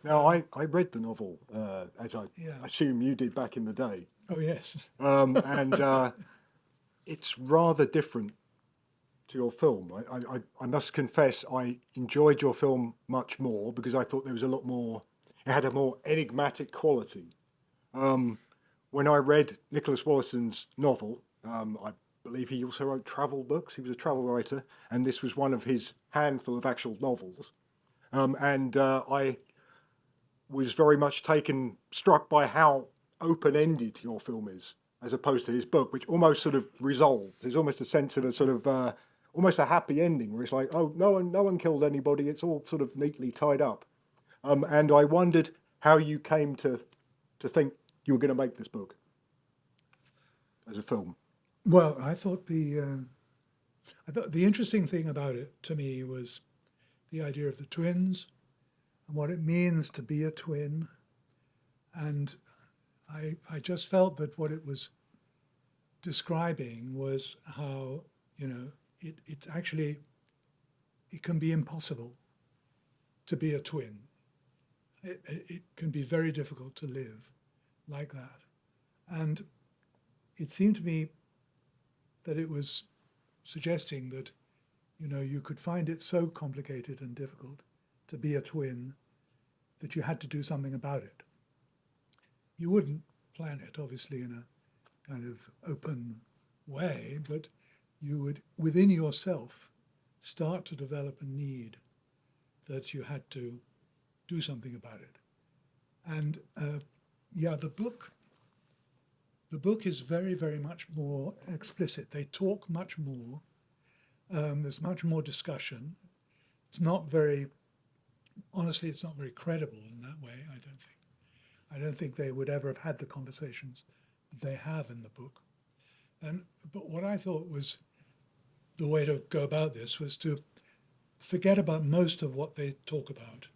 Now, I read the novel, as I Yeah. assume you did back in the day, Oh, yes. and it's rather different to your film. I must confess, I enjoyed your film much more because I thought there was a lot more, it had a more enigmatic quality. Um, when I read Nicholas Wollaston's novel, I believe he also wrote travel books. He was a travel writer, and this was one of his handful of actual novels. And I was very much struck by how open-ended your film is, as opposed to his book, which almost sort of resolves. There's almost a sense of a sort of almost a happy ending, where it's like, oh, no one killed anybody. It's all sort of neatly tied up. And I wondered how you came to think you were going to make this book as a film. Well, I thought the interesting thing about it to me was the idea of the twins and what it means to be a twin. And I just felt that what it was describing was how, it's actually, it can be impossible to be a twin. It can be very difficult to live like that. And it seemed to me that it was suggesting that, you could find it so complicated and difficult to be a twin that you had to do something about it. You wouldn't plan it, obviously, in a kind of open way, but you would, within yourself, start to develop a need that you had to do something about it. And yeah, the book is very, very much more explicit. They talk much more. There's much more discussion. It's not very, honestly, it's not very credible in that way, I don't think. I don't think they would ever have had the conversations that they have in the book. But what I thought was the way to go about this was to forget about most of what they talk about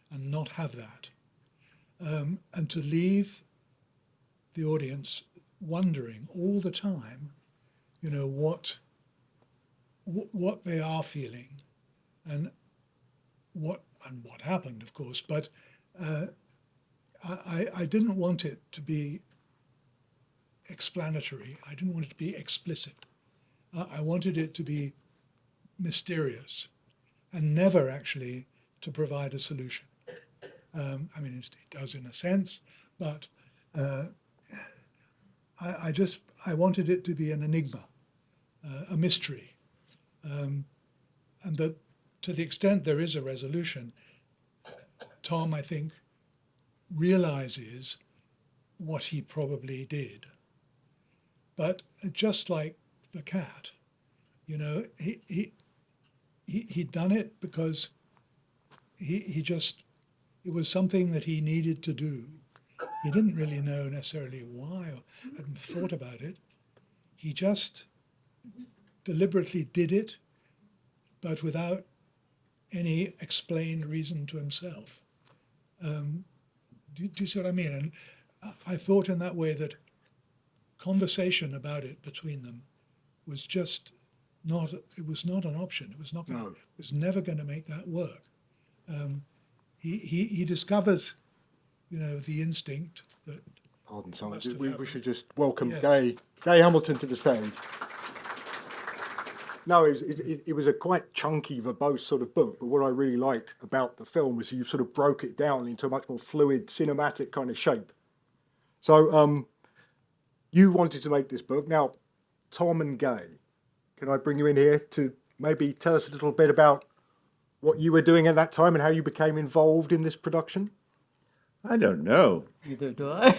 and not have that, and to leave the audience wondering all the time, what they are feeling and what happened, of course. But I didn't want it to be explanatory. I didn't want it to be explicit. I wanted it to be mysterious and never actually to provide a solution. I mean, it does in a sense, but I wanted it to be an enigma, a mystery, and that to the extent there is a resolution, Tom, I think, realizes what he probably did. But just like the cat, he'd done it because he just, it was something that he needed to do. He didn't really know necessarily why or hadn't thought about it. He just deliberately did it, but without any explained reason to himself. Do you see what I mean? And I thought in that way that conversation about it between them was just not, it was not an option. It was not going to, No. it was never going to make that work. He discovers, the instinct that Pardon, Simon. must have We happened. should just welcome Yes. Gay Hamilton to the stage. No, it was a quite chunky, verbose sort of book, but what I really liked about the film was you sort of broke it down into a much more fluid, cinematic kind of shape. So, you wanted to make this book. Now, Tom and Gay, can I bring you in here to maybe tell us a little bit about what you were doing at that time and how you became involved in this production? I don't know. Neither do I.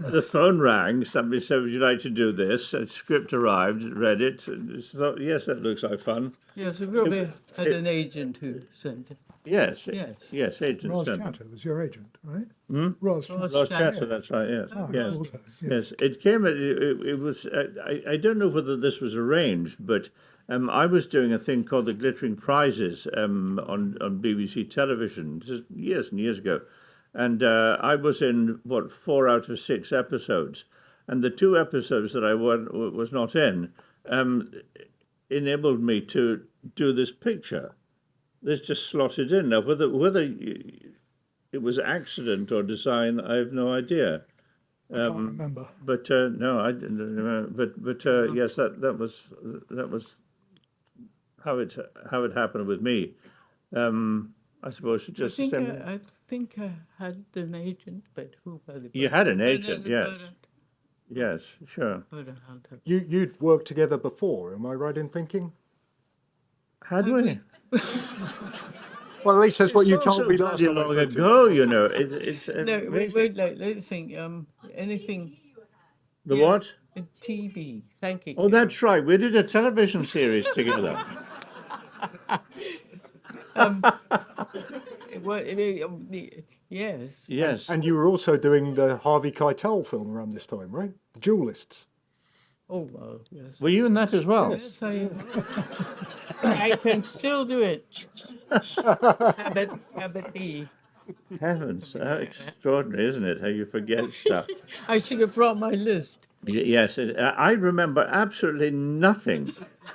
The phone rang. Somebody said, "Would you like to do this?" A script arrived. Read it. And thought, yes, that looks like fun. Yes, we probably had an agent who sent it. Yes. Yes. Yes. Agent Ross sent. Chatter was your agent, right? Hmm? Ross Ross Chatter. Lost Chatter. Chatter. That's right. Yes. Ah, Yes. okay. Yeah. Yes. It came. It was. I don't know whether this was arranged, but I was doing a thing called the Glittering Prizes on BBC television years and years ago, and I was in 4 out of 6 episodes, and the 2 episodes that I was not in enabled me to do this picture. This just slotted in now. Whether it it was accident or design, I have no idea. I can't remember. But no, I didn't remember. But yes, that was how it happened with me. I suppose just I think I had an agent, but who was it? you had an No, agent, yes, yes, sure. You'd worked together before, am I right in thinking? Had we? Well, at least that's what you It's told me so last bloody time I long spoke to you. ago, you know. It's No, amazing. let me think. Anything? The Yes, what? TV. Thank you. Oh, that's right. We did a television series together. Yes. Yes. And you were also doing the Harvey Keitel film around this time, right? The Duelists. Oh, well, yes. Were you in that as well? Yes, I can still do it. Have a tea. Heavens, how extraordinary, isn't it? How you forget stuff. I should have brought my list. Yes, I remember absolutely nothing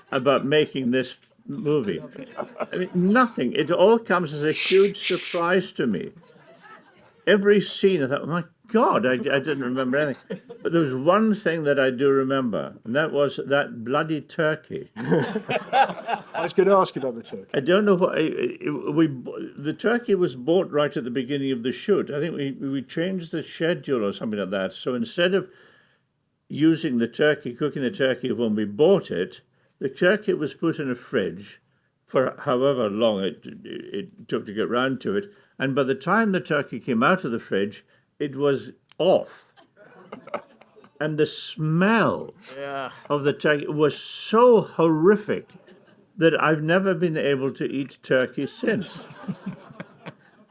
about making this movie. I mean, nothing. It all comes as a huge surprise to me. Every scene, I thought, oh my God, I didn't remember anything. But there was one thing that I do remember, and that was that bloody turkey. I was going to ask you about the turkey. I don't know what the turkey was bought right at the beginning of the shoot. I think we changed the schedule or something like that. So instead of using the turkey, cooking the turkey when we bought it, the turkey was put in a fridge for however long it took to get round to it. And by the time the turkey came out of the fridge, it was off. And the smell of the turkey was so horrific that I've never been able to eat turkey since.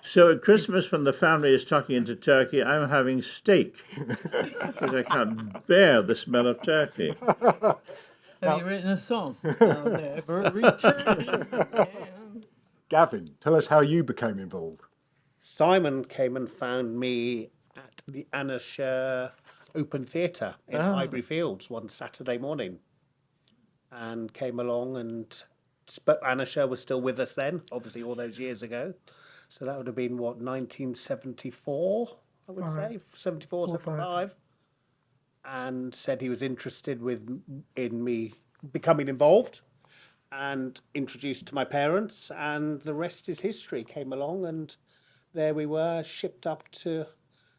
So at Christmas, when the family is tucking into turkey, I'm having steak because I can't bear the smell of turkey. Have you written a song? I'll never return again. Gavin, tell us how you became involved. Simon came and found me at the Anna Sher Open Theatre in Highbury Fields one Saturday morning, and came along and Anna Sher was still with us then, obviously all those years ago. So that would have been, what, 1974, I would say, 74, 75. And said he was interested in me becoming involved and introduced to my parents, and the rest is history. Came along and there we were, shipped up to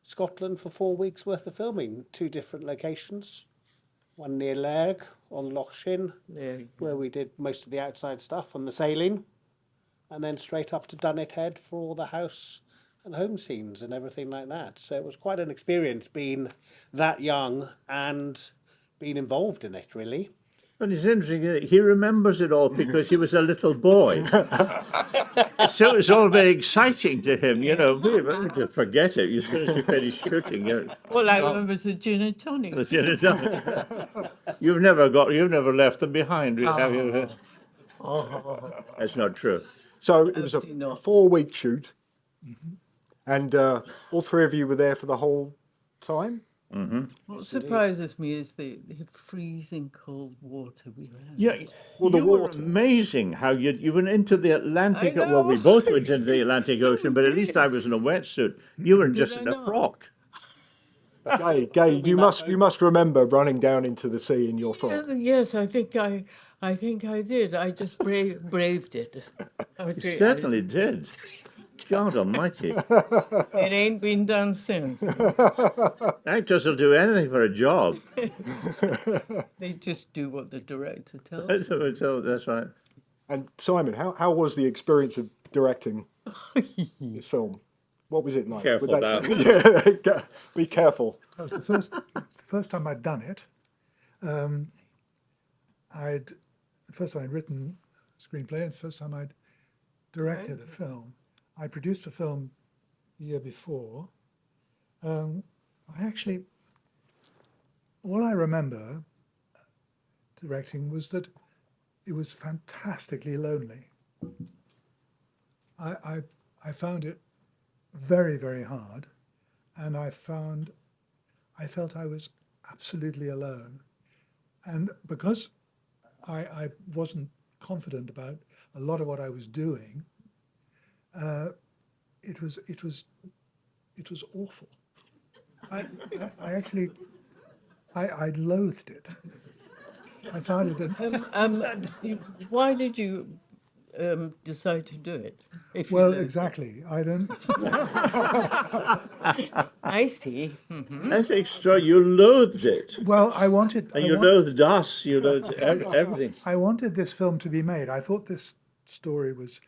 Scotland for 4 weeks worth of filming, 2 different locations, one near Lerg on Loch Shin, where we did most of the outside stuff on the sailing, and then straight up to Dunnet Head for all the house and home scenes and everything like that. So it was quite an experience being that young and being involved in it, really. But it's interesting, he remembers it all because he was a little boy. So it's all very exciting to him, you know. We just forget it as soon as you finish shooting. All I remember is the gin and tonic. You've never left them behind, have you? That's not true. So it was a Absolutely not. 4-week shoot, and all 3 of you were there for the whole time? What surprises me is the freezing cold water we ran. Yeah, Well, the you were water. amazing how you went into the Atlantic. I Well, we know. both went into the Atlantic Ocean, but at least I was in a wetsuit. You were just I in a not? frock. Gay, you must remember running down into the sea in your frock. Yes, I think I did. I just braved it. You certainly did. God Almighty! It ain't been done since. Actors will do anything for a job. They just do what the director tells them. That's right. And Simon, how was the experience of directing this film? What was it like? Careful now. Yeah, be careful. That was it's the first time I'd done it. The first time I'd written a screenplay, and the first time I'd directed a film. I produced a film the year before. All I remember directing was that it was fantastically lonely. I found it very, very hard, and I felt I was absolutely alone. And because I wasn't confident about a lot of what I was doing, it was it was awful. I actually, I loathed it. I found it, Why did you decide to do it? If you well, loathed it? exactly. I don't, I see. Hmm. That's extra. You loathed it. well, I wanted, And you loathed us. You loathed everything. I wanted this film to be made. I thought this story was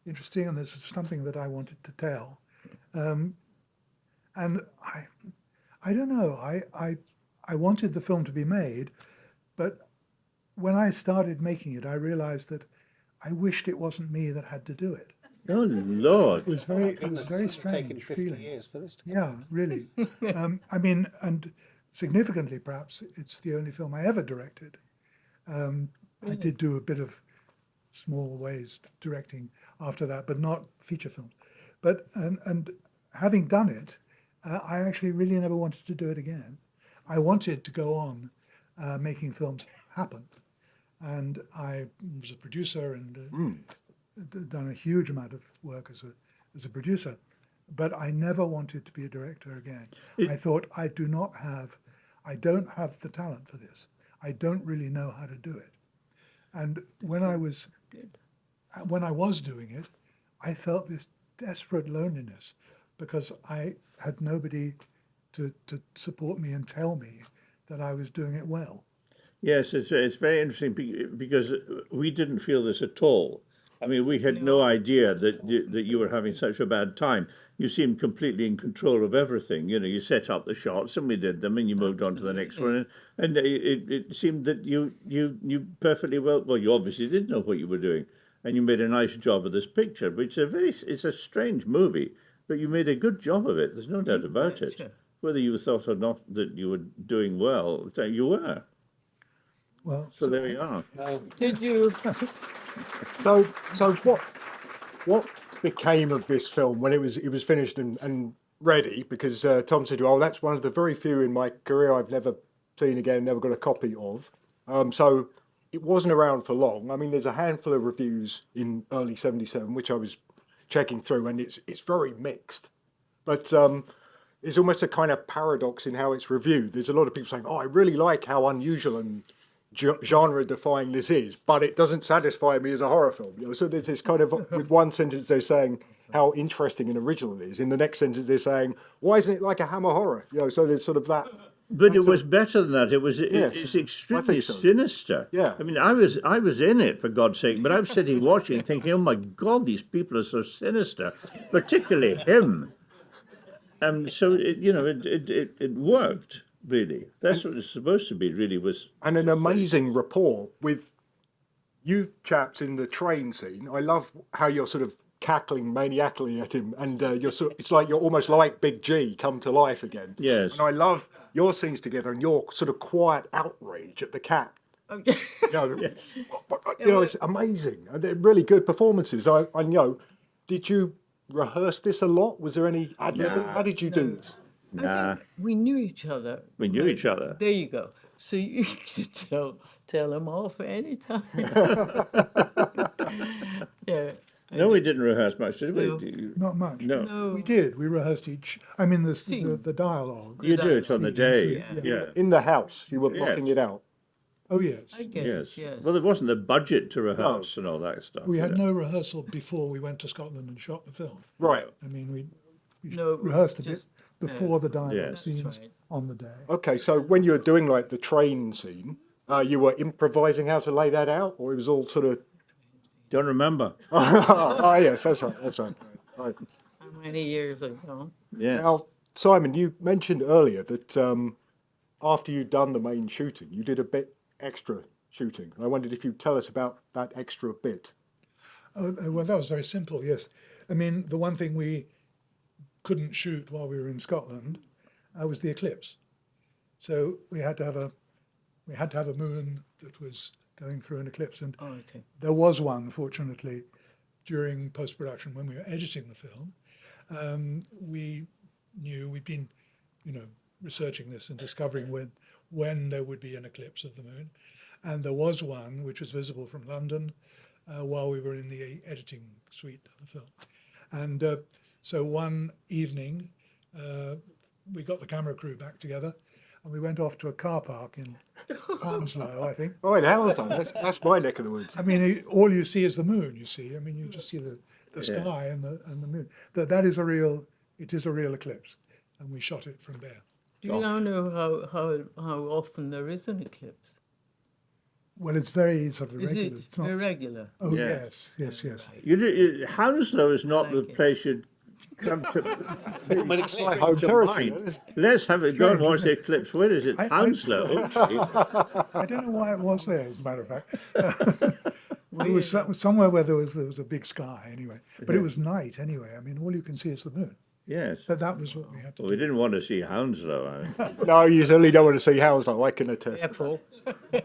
interesting, and this was something that I wanted to tell. And I don't know. I wanted the film to be made, but when I started making it, I realized that I wished it wasn't me that had to do it. Oh, Lord. It was very Taken strange 50 feeling. years for this to Yeah, really. I mean, and significantly, perhaps, it's the only film I ever directed. I did do a bit of small ways directing after that, but not feature films. But and having done it, I actually really never wanted to do it again. I wanted to go on making films happen, and I was a producer and done a huge amount of work as a producer. But I never wanted to be a director again. I thought I don't have the talent for this. I don't really know how to do it. And when I was doing it, I felt this desperate loneliness because I had nobody to support me and tell me that I was doing it well. Yes, it's very interesting because we didn't feel this at all. I mean, we had no idea that you were having such a bad time. You seemed completely in control of everything. You know, you set up the shots and we did them, and you moved on to the next one. And it seemed that you knew perfectly well. Well, you obviously did know what you were doing, and you made a nice job of this picture, which it's a strange movie, but you made a good job of it. There's no doubt about it. Sure. Whether you thought or not that you were doing well, you were. Well, So there we are. Did you? So what became of this film when it was finished and ready? Because Tom said, "Oh, that's one of the very few in my career I've never seen again, never got a copy of." So it wasn't around for long. I mean, there's a handful of reviews in early '77 which I was checking through, and it's very mixed. But there's almost a kind of paradox in how it's reviewed. There's a lot of people saying, "Oh, I really like how unusual and genre-defying this is, but it doesn't satisfy me as a horror film." You know, so there's this kind of, with one sentence they're saying how interesting and original it is. In the next sentence they're saying, "Why isn't it like a Hammer horror?" You know, so there's sort of that. But it was better than that. It's extremely so. sinister. Yeah. I mean, I was in it, for God's sake, but I was sitting watching thinking, oh my God, these people are so sinister, particularly him. So it worked, really. That's what it's supposed to be, really, was. And an amazing rapport with you chaps in the train scene. I love how you're sort of cackling maniacally at him, and it's like you're almost like Big G come to life again. Yes. And I love your scenes together and your sort of quiet outrage at the cat. Okay. You know, it's amazing. And they're really good performances. Did you rehearse this a lot? Was there any ad-libbing? How did you do this? Nah, We knew each other. we knew each other. There you go. So you could tell him off any time. Yeah. No, we didn't rehearse much, did we? No. not much. No. No. We did. We rehearsed the dialogue. You do it on the day. Yeah. Yeah. In the house, you were blocking it out. Oh, yes. I guess. Yes. Yes. Well, there wasn't the budget to rehearse and all that stuff. We had you know. no rehearsal before we went to Scotland and shot the film. Right. I mean, we No, rehearsed a bit just- before the dialogue Yes. scenes That's right. on the day. Okay, so when you were doing like the train scene, you were improvising how to lay that out, or it was all sort of. Don't remember. Oh yes, that's right. Right. How many years ago? Yeah. Now, Simon, you mentioned earlier that after you'd done the main shooting, you did a bit extra shooting. I wondered if you'd tell us about that extra bit. Well, that was very simple, yes. I mean, the one thing we couldn't shoot while we were in Scotland was the eclipse. So we had to have a moon that was going through an eclipse, and Oh, okay. there was one, fortunately, during post-production when we were editing the film. We knew we'd been, researching this and discovering when there would be an eclipse of the moon, and there was one which was visible from London while we were in the editing suite of the film. And so one evening, we got the camera crew back together, and we went off to a car park in Hounslow, I think. Oh, in Hounslow, that's my neck of the woods. I mean, all you see is the moon. You see, I mean, you just see the sky and the moon. That is a real. It is a real eclipse, and we shot it from there. Do you now know how often there is an eclipse? Well, it's very sort of Is irregular. it It's not. irregular? Oh Yes. yes. Hounslow is not the like it. place you'd come to. My home to territory. mind. Let's have it. Go and watch the eclipse. Where is it? I- Hounslow. Oh, jeez. I don't know why it was there, as a matter of fact. It was somewhere where there was a big sky anyway, but it was night anyway. I mean, all you can see is the moon. Yes. But that was what we had to Well, do. we didn't want to see Hounslow. I mean. No, you certainly don't want to see Hounslow, I can attest. Careful.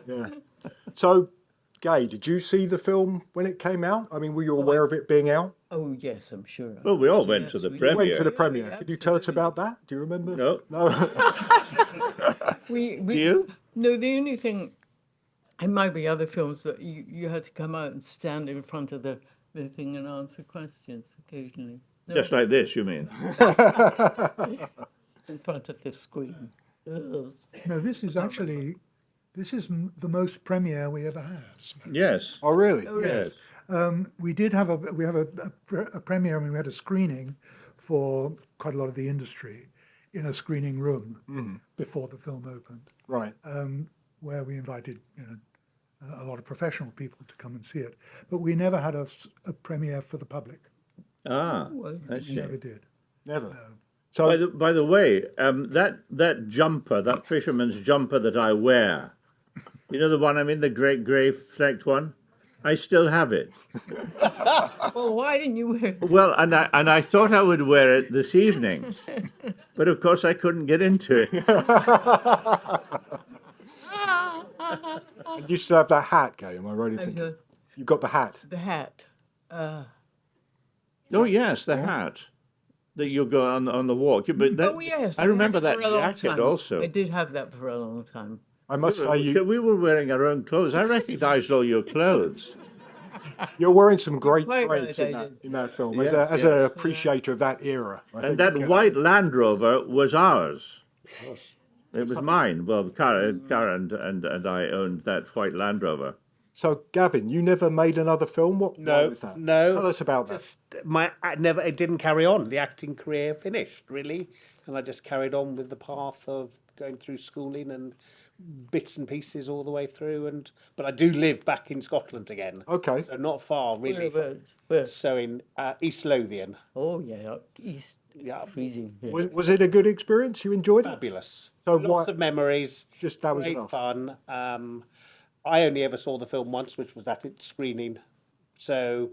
Yeah. So, Gay, did you see the film when it came out? I mean, were you aware of it being out? Oh yes, I'm sure. Well, we all went to the we- You went premiere. to the Yeah, premiere. yeah, Could you tell us about that? Do you remember? No. No. We Do you? No, the only thing, it might be other films, but you had to come out and stand in front of the thing and answer questions occasionally. No, Just like this, you mean? in front of the screen. Ugh. No, this is actually the most premiere we ever had. Yes. Oh, really? Yes. We have a premiere. I mean, we had a screening for quite a lot of the industry in a screening room before the film opened, Right. where we invited a lot of professional people to come and see it. But we never had a premiere for the public. Ah, Well, I We see. never did. Never. By So, by the way, that jumper, that fisherman's jumper that I wear, you know the one I'm in, the great grey flecked one? I still have it. Well, why didn't you wear it? Well, and I thought I would wear it this evening, but of course I couldn't get into it. you used to have that hat, Gay, am I right in thinking? The You've got the hat. hat. Oh yes, the hat that you go on the walk. But that, Oh yes, I remember had it that for a long jacket time. also. I did have that for a long time. I must say, We were wearing our own clothes. I recognised all your clothes. you're wearing some great Quite threads right, I did. in that film. As, Yes, as an appreciator of that era. I And think. that white Land Rover was ours. It was mine. Well, Cara and I owned that white Land Rover. So, Gavin, you never made another film? Why was that? No. Tell us about that. Just it didn't carry on. The acting career finished really, and I just carried on with the path of going through schooling and bits and pieces all the way through. But I do live back in Scotland again. Okay. So not far really. Where? So in East Lothian. Oh yeah, up east. Yeah, Freezing. Yeah. Was it a good experience? You enjoyed it? fabulous. So Lots what- of memories. Just that was Great enough. fun. I only ever saw the film once, which was at its screening. So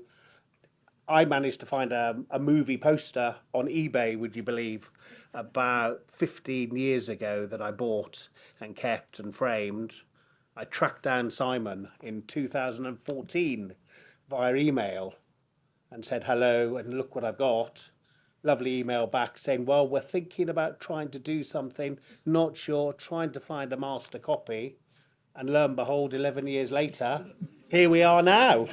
I managed to find a movie poster on eBay, would you believe, about 15 years ago that I bought and kept and framed. I tracked down Simon in 2014 via email and said hello and look what I've got. Lovely email back saying, well, we're thinking about trying to do something, not sure, trying to find a master copy. And lo and behold, 11 years later, here we are now.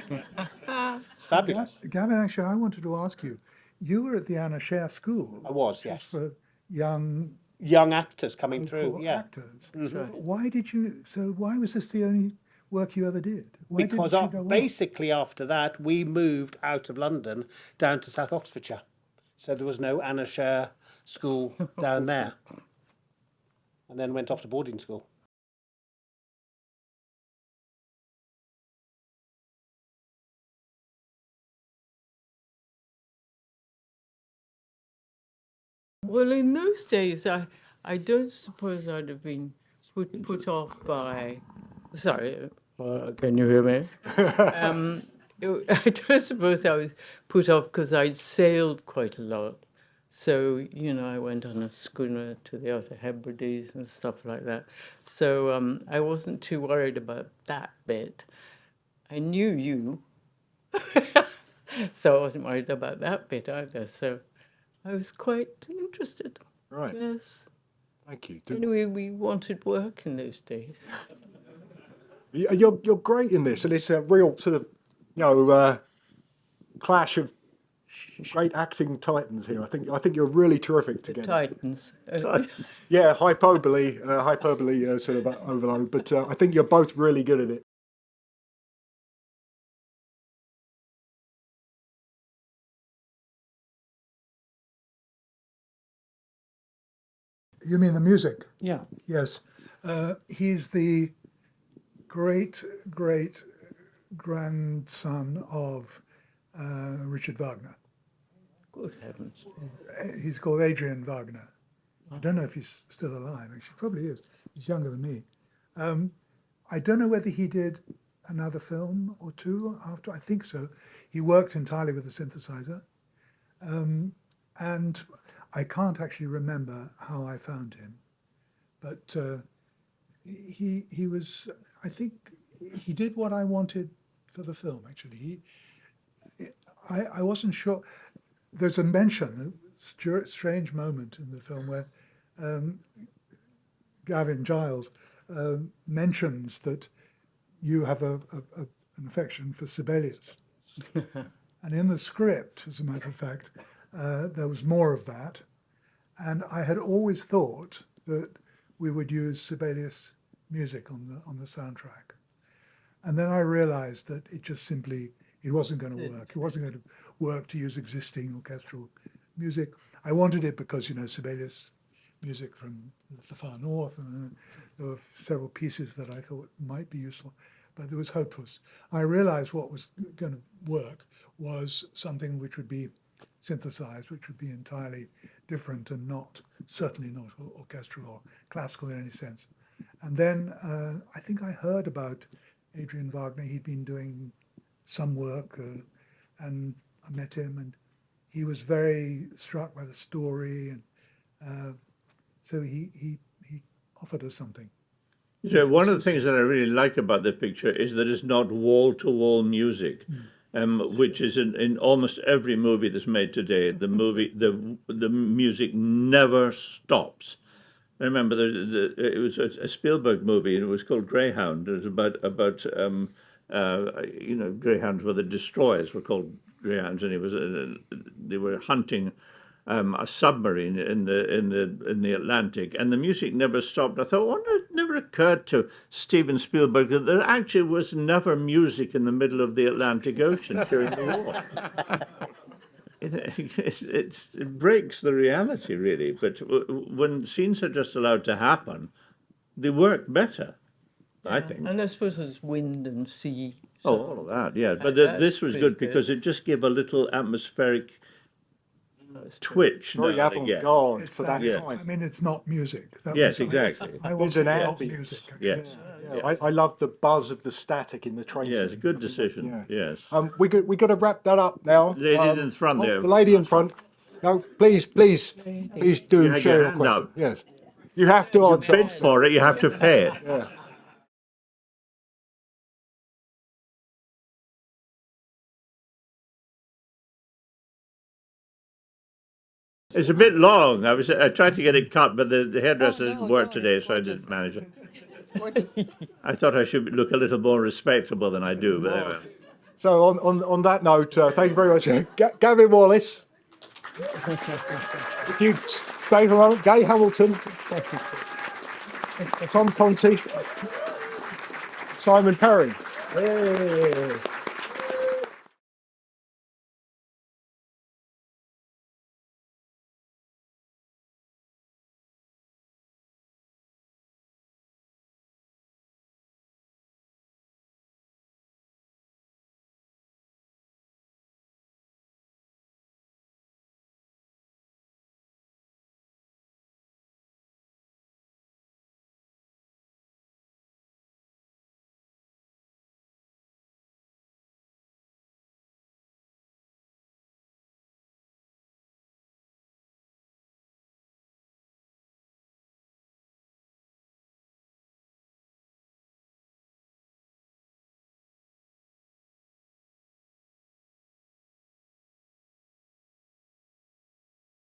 It's fabulous. Gavin, actually, I wanted to ask you. You were at the Anna Scher School. I was, yes. For young Young actors coming through, for yeah. actors. right. Why did you? So why was this the only work you ever did? Why Because didn't you go on? basically after that, we moved out of London down to South Oxfordshire. So there was no Anna Scher School down there. And then went off to boarding school. Well, in those days, I don't suppose I'd have been put off by. Sorry, can you hear me? I don't suppose I was put off because I'd sailed quite a lot. So, I went on a schooner to the Outer Hebrides and stuff like that. So I wasn't too worried about that bit. I knew you, so I wasn't worried about that bit either. So I was quite interested. Right. Yes. Thank you. Anyway, we wanted work in those days. You're great in this, and it's a real sort of, clash of Great acting titans here. I think you're really terrific together. Titans. Yeah, hyperbole, sort of overload, but I think you're both really good at it. You mean the music? Yeah. Yes. He's the great grandson of Richard Wagner. Good heavens. He's called Adrian Wagner. I don't know if he's still alive. Actually, probably is. He's younger than me. I don't know whether he did another film or two after. I think so. He worked entirely with the synthesizer. And I can't actually remember how I found him. But he was, I think, he did what I wanted for the film, actually. I wasn't sure. There's a mention, a strange moment in the film where Gavin Giles mentions that you have an affection for Sibelius. And in the script, as a matter of fact, there was more of that. And I had always thought that we would use Sibelius music on the soundtrack. And then I realized that it just simply, it wasn't going to work. It wasn't going to work to use existing orchestral music. I wanted it because, you know, Sibelius music from the far north, and there were several pieces that I thought might be useful, but it was hopeless. I realized what was going to work was something which would be synthesized, which would be entirely different and certainly not orchestral or classical in any sense. And then I think I heard about Adrian Wagner. He'd been doing some work, and I met him, and he was very struck by the story, and so he offered us something. So one of the things that I really like about the picture is that it's not wall-to-wall music, which is in almost every movie that's made today. The music never stops. I remember it was a Spielberg movie, and it was called Greyhound. It was about greyhounds were the destroyers, were called greyhounds, and they were hunting a submarine in the Atlantic, and the music never stopped. I thought, I wonder, it never occurred to Steven Spielberg that there actually was never music in the middle of the Atlantic Ocean during the war. It breaks the reality, really. But when scenes are just allowed to happen, they work better, I think. And I suppose there's wind and sea. Oh, all of that, yeah. But this was good because it just gave a little atmospheric twitch. Very avant-garde for that It's time. I mean, it's not music. Yes, exactly. I There's wanted an not ambience. music. Yes. Yeah, I love the buzz of the static in the train. Yes, a good decision. Yeah. Yes. We got to wrap that up now. Lady in front there. The lady in front. No, please do You had share your your hand question. up. Yes, you have to answer. Bid for it, you have to pay it. Yeah. It's a bit long. I tried to get it cut, but the hairdresser Oh, didn't no, work no, today, it's so I gorgeous. didn't manage it. It's gorgeous. I thought I should look a little more respectable than I do, but anyway. So on that note, thank you very much, Gavin Wallace. If you stay for a moment, Gay Hamilton, Tom Conti, Simon Perry. Hey.